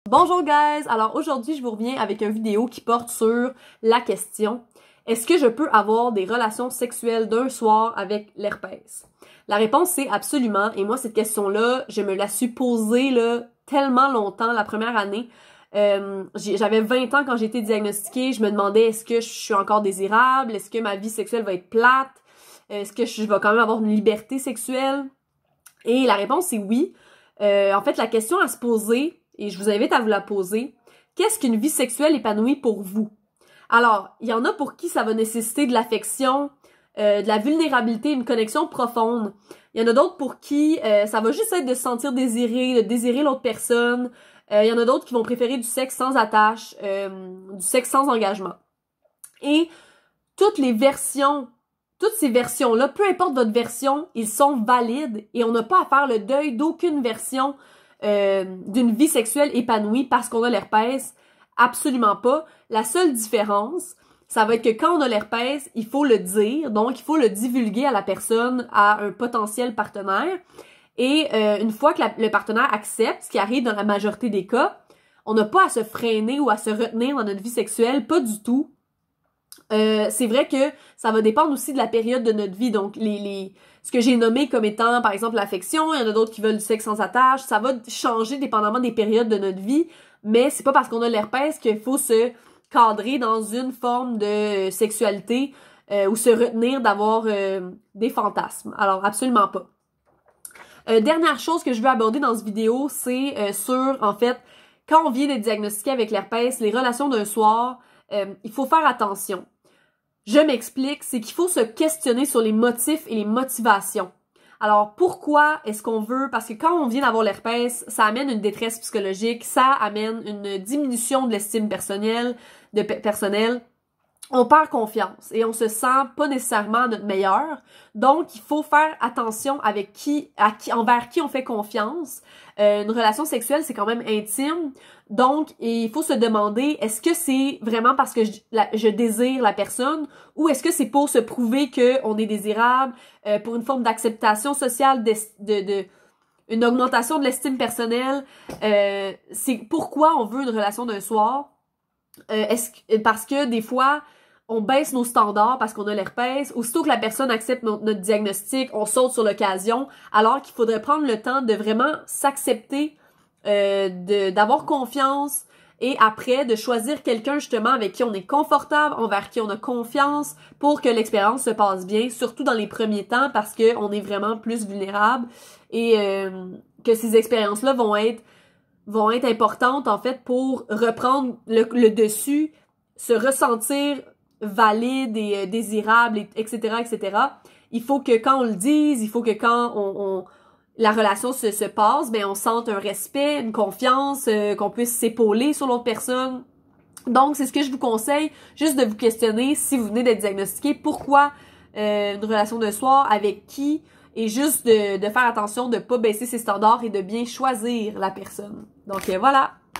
Bonjour guys! Alors aujourd'hui, je vous reviens avec une vidéo qui porte sur la question: est-ce que je peux avoir des relations sexuelles d'un soir avec l'herpès? La réponse c'est absolument, et moi cette question-là, je me la suis posée là, tellement longtemps la première année. J'avais 20 ans quand j'ai été diagnostiquée, je me demandais est-ce que je suis encore désirable, est-ce que ma vie sexuelle va être plate, est-ce que je vais quand même avoir une liberté sexuelle? Et la réponse c'est oui. En fait, la question à se poser, et je vous invite à vous la poser: qu'est-ce qu'une vie sexuelle épanouie pour vous? Alors, il y en a pour qui ça va nécessiter de l'affection, de la vulnérabilité, une connexion profonde. Il y en a d'autres pour qui ça va juste être de se sentir désiré, de désirer l'autre personne. Il y en a d'autres qui vont préférer du sexe sans attache, du sexe sans engagement. Et toutes les versions, toutes ces versions-là, peu importe votre version, ils sont valides et on n'a pas à faire le deuil d'aucune version d'une vie sexuelle épanouie parce qu'on a l'herpès. Absolument pas. La seule différence, ça va être que quand on a l'herpès, il faut le dire, donc il faut le divulguer à la personne, à un potentiel partenaire. Et une fois que le partenaire accepte, ce qui arrive dans la majorité des cas, on n'a pas à se freiner ou à se retenir dans notre vie sexuelle, pas du tout. C'est vrai que ça va dépendre aussi de la période de notre vie, donc ce que j'ai nommé comme étant, par exemple, l'affection, il y en a d'autres qui veulent du sexe sans attache, ça va changer dépendamment des périodes de notre vie, mais c'est pas parce qu'on a l'herpès qu'il faut se cadrer dans une forme de sexualité ou se retenir d'avoir des fantasmes. Alors, absolument pas. Dernière chose que je veux aborder dans cette vidéo, c'est sur, en fait, quand on vient d'être diagnostiqué avec l'herpès, les relations d'un soir, il faut faire attention. Je m'explique, c'est qu'il faut se questionner sur les motifs et les motivations. Alors, pourquoi est-ce qu'on veut? Parce que quand on vient d'avoir l'herpès, ça amène une détresse psychologique, ça amène une diminution de l'estime personnelle, on perd confiance et on se sent pas nécessairement notre meilleur. Donc, il faut faire attention avec envers qui on fait confiance. Une relation sexuelle, c'est quand même intime. Donc, il faut se demander, est-ce que c'est vraiment parce que je désire la personne ou est-ce que c'est pour se prouver qu'on est désirable, pour une forme d'acceptation sociale, une augmentation de l'estime personnelle. C'est pourquoi on veut une relation d'un soir. Parce que des fois, on baisse nos standards parce qu'on a l'herpès. Aussitôt que la personne accepte notre diagnostic, on saute sur l'occasion, alors qu'il faudrait prendre le temps de vraiment s'accepter, d'avoir confiance et après de choisir quelqu'un justement avec qui on est confortable, envers qui on a confiance pour que l'expérience se passe bien, surtout dans les premiers temps parce que on est vraiment plus vulnérable et que ces expériences-là vont être importantes en fait pour reprendre le dessus, se ressentir valide et désirable, etc., etc. Il faut que quand on le dise, il faut que quand la relation se passe, ben on sente un respect, une confiance, qu'on puisse s'épauler sur l'autre personne. Donc, c'est ce que je vous conseille, juste de vous questionner si vous venez d'être diagnostiqué, pourquoi une relation de soir, avec qui, et juste de faire attention de pas baisser ses standards et de bien choisir la personne. Donc, voilà.